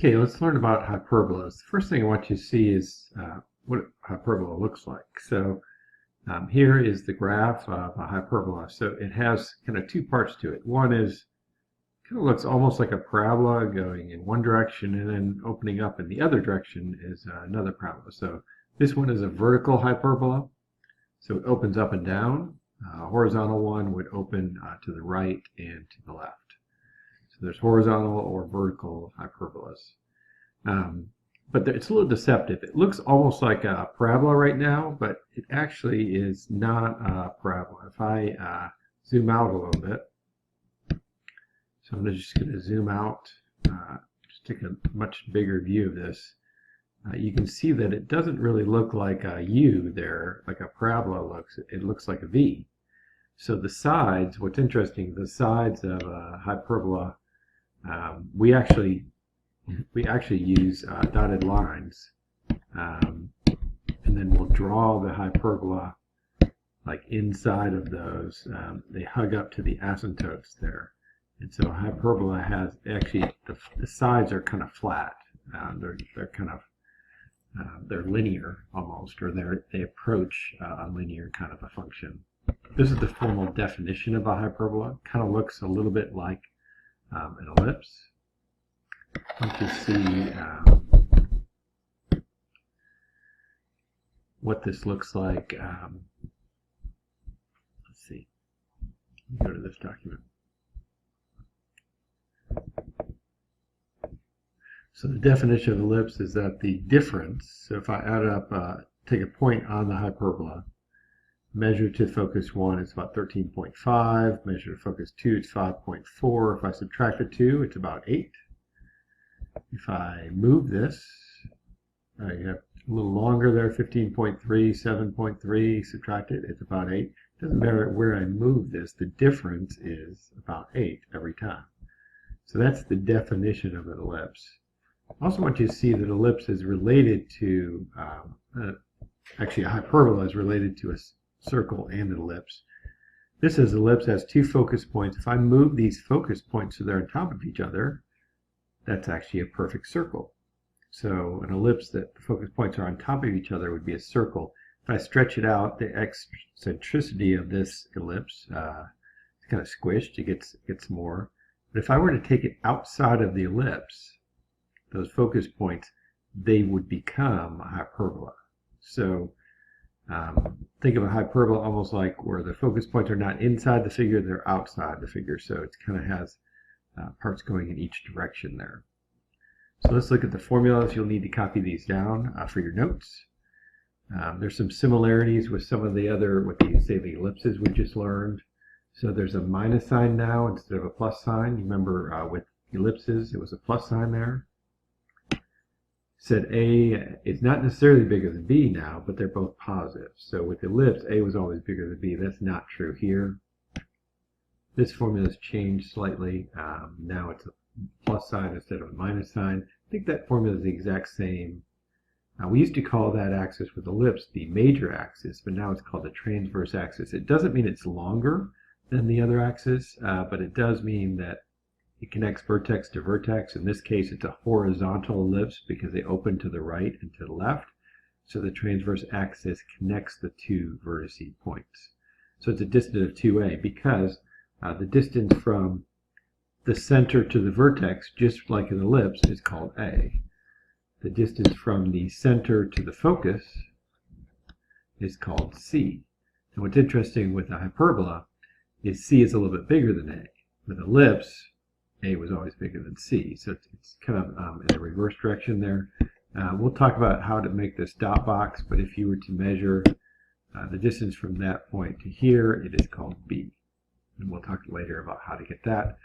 Okay, let's learn about hyperbolas. The first thing I want you to see is what a hyperbola looks like. So here is the graph of a hyperbola. So it has kind of two parts to it. One is kind of looks almost like a parabola going in one direction and then opening up in the other direction is another parabola. So this one is a vertical hyperbola. So it opens up and down. A horizontal one would open to the right and to the left. So there's horizontal or vertical hyperbolas. But it's a little deceptive. It looks almost like a parabola right now, but it actually is not a parabola. If I zoom out a little bit, so I'm just going to zoom out, just take a much bigger view of this. You can see that it doesn't really look like a U there, like a parabola looks. It looks like a V. So the sides, what's interesting, the sides of a hyperbola, we actually use dotted lines, and then we'll draw the hyperbola like inside of those. They hug up to the asymptotes there, and so hyperbola has actually the sides are kind of flat. They're kind of they're linear almost, or they approach a linear kind of a function. This is the formal definition of a hyperbola. Kind of looks a little bit like an ellipse. I want you to see what this looks like. Let's see. Go to this document. So the definition of ellipse is that the difference, so if I add up, take a point on the hyperbola, measure to focus 1, it's about 13.5, measure to focus 2, it's 5.4, if I subtract the 2, it's about 8. If I move this, you have a little longer there, 15.3, 7.3, subtract it, it's about 8. It doesn't matter where I move this, the difference is about 8 every time. So that's the definition of an ellipse. I also want you to see that ellipse is related to, actually a hyperbola is related to a circle and an ellipse. This is ellipse has two focus points. If I move these focus points so they're on top of each other, that's actually a perfect circle. So an ellipse that the focus points are on top of each other would be a circle. If I stretch it out, the eccentricity of this ellipse is kind of squished. It gets more. But if I were to take it outside of the ellipse, those focus points, they would become a hyperbola. So think of a hyperbola almost like where the focus points are not inside the figure, they're outside the figure. So it kind of has parts going in each direction there. So let's look at the formulas. You'll need to copy these down for your notes. There's some similarities with some of the other, with the, say, the ellipses we just learned. So there's a minus sign now instead of a plus sign. You remember with ellipses, it was a plus sign there. Said A is not necessarily bigger than B now, but they're both positive. So with ellipse, A was always bigger than B. That's not true here. This formula has changed slightly. Now it's a plus sign instead of a minus sign. I think that formula is the exact same. We used to call that axis with ellipse the major axis, but now it's called the transverse axis. It doesn't mean it's longer than the other axis, but it does mean that it connects vertex to vertex. In this case, it's a horizontal ellipse because they open to the right and to the left. So the transverse axis connects the two vertice points. So it's a distance of 2a because the distance from the center to the vertex, just like an ellipse, is called A. The distance from the center to the focus is called C. And what's interesting with a hyperbola is C is a little bit bigger than A. With ellipse, A was always bigger than C. So it's kind of in the reverse direction there. We'll talk about how to make this dot box, but if you were to measure the distance from that point to here, it is called B. And we'll talk later about how to get that.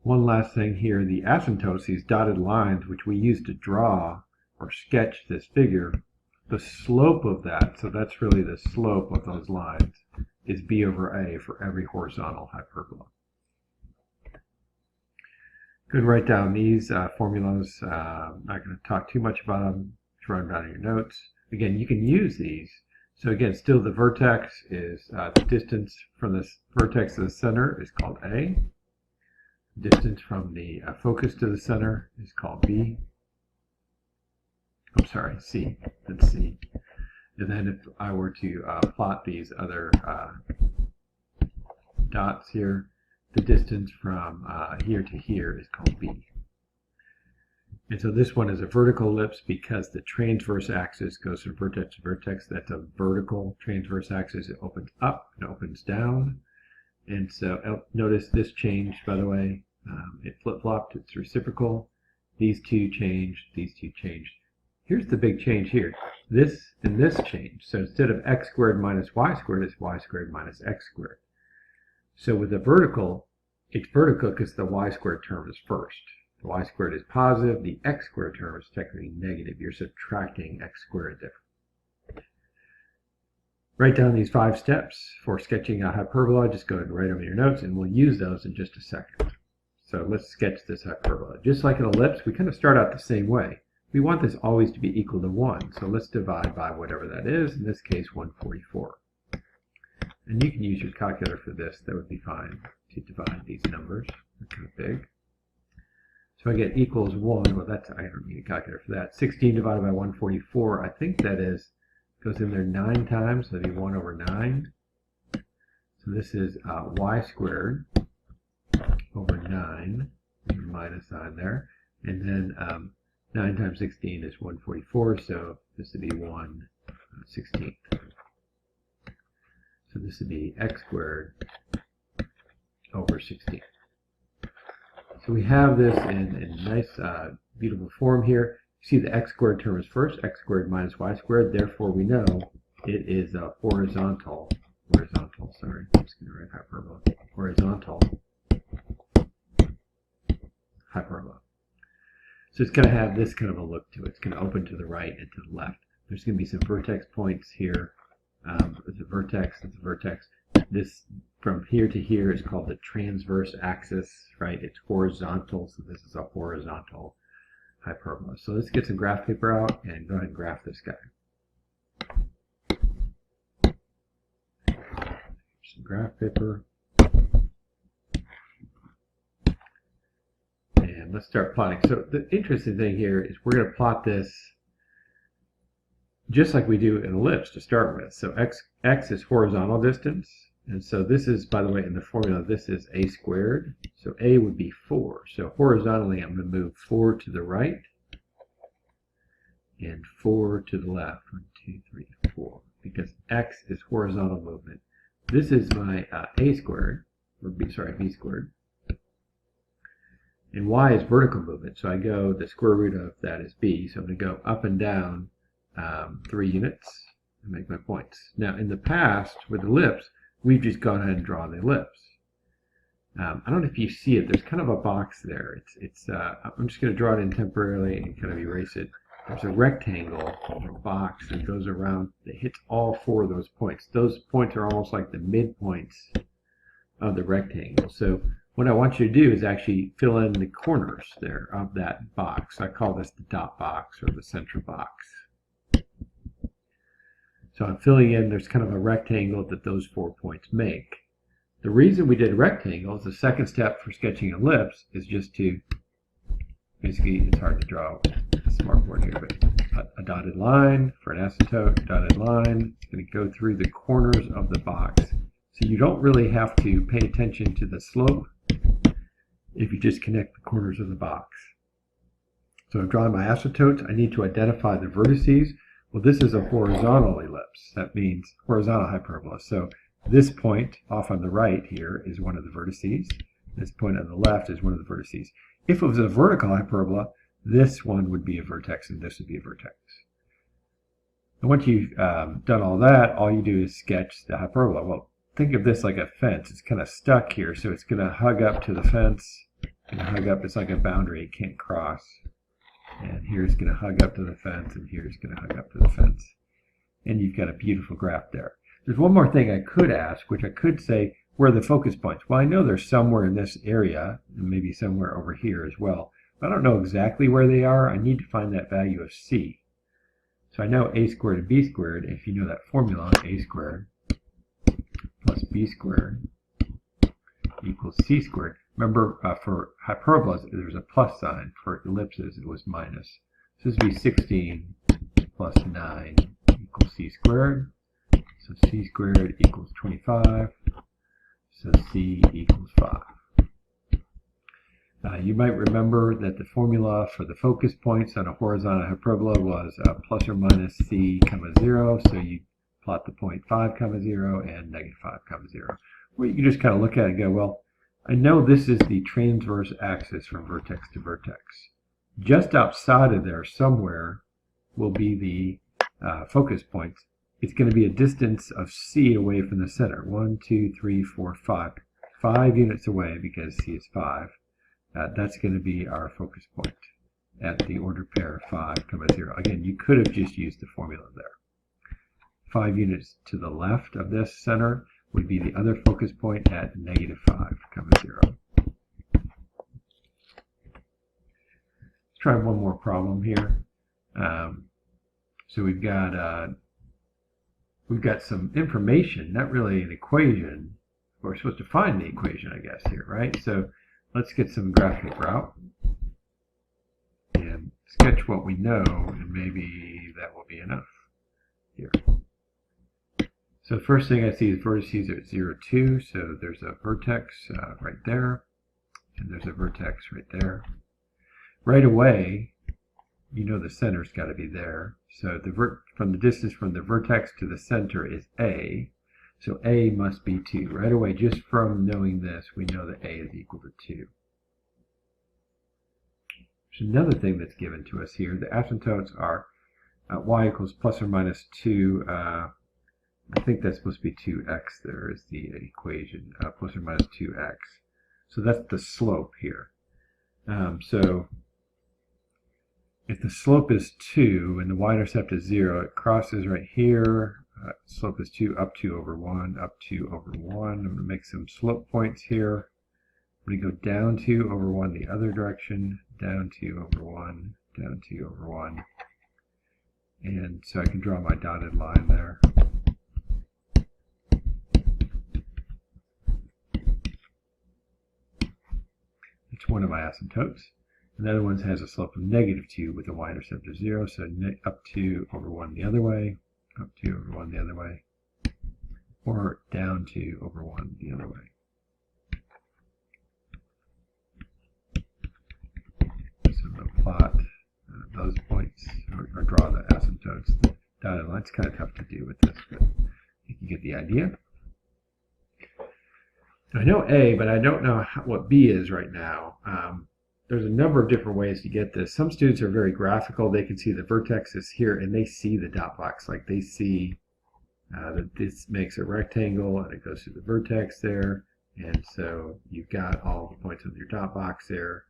One last thing here, the asymptotes, these dotted lines, which we use to draw or sketch this figure, the slope of that, so that's really the slope of those lines, is B over A for every horizontal hyperbola. Good, write down these formulas. I'm not going to talk too much about them. Just write them down in your notes. Again, you can use these. So again, still the vertex is the distance from the vertex to the center is called A. Distance from the focus to the center is called B. I'm sorry, C. That's C. And then if I were to plot these other dots here, the distance from here to here is called B. And so this one is a vertical ellipse because the transverse axis goes from vertex to vertex. That's a vertical transverse axis. It opens up and opens down. And so notice this changed, by the way. It flip-flopped. It's reciprocal. These two changed. These two changed. Here's the big change here. This and this changed. So instead of x squared minus y squared, it's y squared minus x squared. So with the vertical, it's vertical because the y squared term is first. The y squared is positive. The x squared term is technically negative. You're subtracting x squared there. Write down these 5 steps for sketching a hyperbola. Just go ahead and write them in your notes, and we'll use those in just a second. So let's sketch this hyperbola. Just like an ellipse, we kind of start out the same way. We want this always to be equal to 1. So let's divide by whatever that is. In this case, 144. And you can use your calculator for this. That would be fine to divide these numbers. They're kind of big. So I get equals 1. Well, I don't need a calculator for that. 16 divided by 144. I think that goes in there 9 times. So that'd be 1 over 9. So this is y squared over 9. There's a minus sign there. And then 9 times 16 is 144. So this would be 1/16. So this would be x squared over 16. So we have this in nice, beautiful form here. You see the x squared term is first, x squared minus y squared. Therefore, we know it is a horizontal, sorry, I'm just going to write hyperbola, horizontal hyperbola. So it's going to have this kind of a look to it. It's going to open to the right and to the left. There's going to be some vertex points here. It's a vertex, it's a vertex. This from here to here is called the transverse axis, right? It's horizontal, so this is a horizontal hyperbola. So let's get some graph paper out and go ahead and graph this guy. Some graph paper. And let's start plotting. So the interesting thing here is we're going to plot this just like we do an ellipse to start with. So x is horizontal distance. And so this is, by the way, in the formula, this is a squared. So a would be 4. So horizontally, I'm going to move 4 to the right and 4 to the left. 1, 2, 3, 4. Because x is horizontal movement. This is my a squared, or b squared. And y is vertical movement. So I go, the square root of that is b. So I'm going to go up and down 3 units and make my points. Now, in the past, with ellipse, we've just gone ahead and drawn the ellipse. I don't know if you see it. There's kind of a box there. I'm just going to draw it in temporarily and kind of erase it. There's a rectangle or a box that goes around that hits all 4 of those points. Those points are almost like the midpoints of the rectangle. So what I want you to do is actually fill in the corners there of that box. I call this the dot box or the center box. So I'm filling in, there's kind of a rectangle that those 4 points make. The reason we did rectangles, the second step for sketching an ellipse, is just to, basically, it's hard to draw a smartboard here, but a dotted line for an asymptote, dotted line, it's going to go through the corners of the box. So you don't really have to pay attention to the slope if you just connect the corners of the box. So I've drawn my asymptotes. I need to identify the vertices. Well, this is a horizontal ellipse. That means horizontal hyperbola. So this point off on the right here is one of the vertices. This point on the left is one of the vertices. If it was a vertical hyperbola, this one would be a vertex and this would be a vertex. And once you've done all that, all you do is sketch the hyperbola. Well, think of this like a fence. It's kind of stuck here, so it's going to hug up to the fence. And hug up, it's like a boundary it can't cross. And here's going to hug up to the fence, and here's going to hug up to the fence. And you've got a beautiful graph there. There's one more thing I could ask, which I could say, where are the focus points? Well, I know they're somewhere in this area, and maybe somewhere over here as well. But I don't know exactly where they are. I need to find that value of c. So I know a squared and b squared. If you know that formula, a squared plus b squared equals c squared. Remember, for hyperbolas, there's a plus sign. For ellipses, it was minus. So this would be 16 plus 9 equals c squared. So c squared equals 25. So c equals 5. You might remember that the formula for the focus points on a horizontal hyperbola was plus or minus c comma 0. So you plot the point 5 comma 0 and negative 5 comma 0. Where you can just kind of look at it and go, well, I know this is the transverse axis from vertex to vertex. Just outside of there somewhere will be the focus points. It's going to be a distance of c away from the center. 1, 2, 3, 4, 5. 5 units away because c is 5. That's going to be our focus point at the order pair 5 comma 0. Again, you could have just used the formula there. 5 units to the left of this center would be the other focus point at negative 5 comma 0. Let's try one more problem here. So we've got some information, not really an equation. We're supposed to find the equation, I guess, here, right? So let's get some graph paper out and sketch what we know, and maybe that will be enough here. So the first thing I see is vertices are at 0, 2, so there's a vertex right there, and there's a vertex right there. Right away, you know the center's got to be there. So from the distance from the vertex to the center is a, so a must be 2. Right away, just from knowing this, we know that a is equal to 2. There's another thing that's given to us here. The asymptotes are y equals plus or minus 2. I think that's supposed to be 2x there is the equation, plus or minus 2x. So that's the slope here. So if the slope is 2 and the y-intercept is 0, it crosses right here. Slope is 2, up 2 over 1, up 2 over 1. I'm going to make some slope points here. I'm going to go down 2 over 1 the other direction, down 2 over 1, down 2 over 1. And so I can draw my dotted line there. It's one of my asymptotes. Another one has a slope of negative 2 with a y-intercept of 0, so up 2 over 1 the other way, up 2 over 1 the other way, or down 2 over 1 the other way. So I'm going to plot those points, or draw the asymptotes. The dotted line. It's kind of tough to do with this, but you can get the idea. I know A, but I don't know what B is right now. There's a number of different ways to get this. Some students are very graphical. They can see the vertex is here, and they see the dot box. Like they see that this makes a rectangle, and it goes through the vertex there. And so you've got all the points on your dot box there.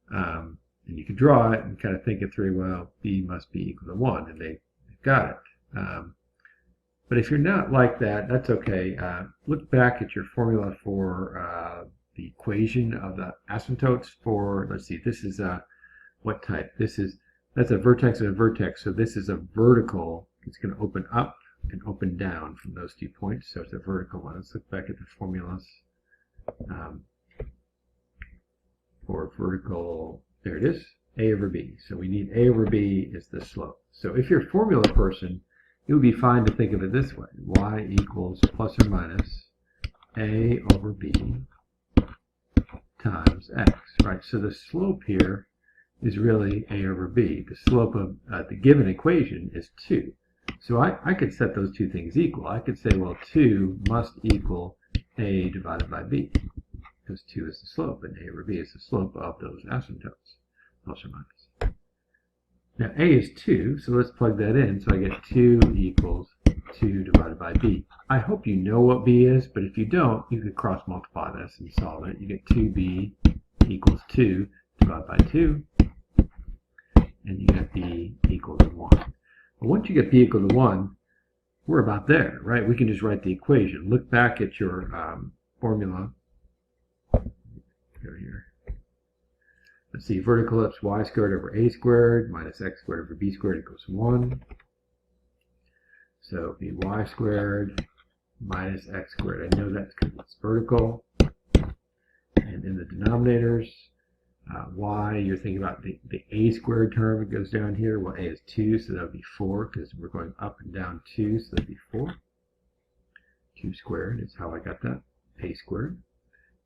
And you can draw it and kind of think it through, well, B must be equal to 1, and they've got it. But if you're not like that, that's okay. Look back at your formula for the equation of the asymptotes for, let's see, this is what type? That's a vertex and a vertex, so this is a vertical. It's going to open up and open down from those 2 points, so it's a vertical one. Let's look back at the formulas for vertical. There it is, A over B. So we need A over B is the slope. So if you're a formula person, it would be fine to think of it this way. Y equals plus or minus A over B times X, right? So the slope here is really A over B. The slope of the given equation is 2. So I could set those two things equal. I could say, well, 2 must equal A divided by B, because 2 is the slope, and A over B is the slope of those asymptotes, plus or minus. Now, A is 2, so let's plug that in. So I get 2 equals 2 divided by B. I hope you know what B is, but if you don't, you could cross multiply this and solve it. You get 2B equals 2 divided by 2, and you get B equals 1. But once you get B equal to 1, we're about there, right? We can just write the equation. Look back at your formula. Go here. Let's see, vertical ellipse y squared over a squared minus x squared over b squared equals 1. So it'll be y squared minus x squared. I know that's because it's vertical. And in the denominators, Y, you're thinking about the a squared term. It goes down here. Well, a is 2, so that would be 4, because we're going up and down 2, so that would be 4. 2 squared is how I got that, a squared.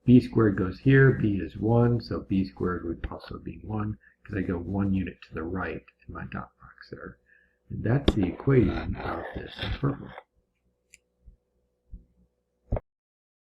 B squared goes here. B is 1, so b squared would also be 1, because I go 1 unit to the right in my dot box there. And that's the equation of this hyperbola.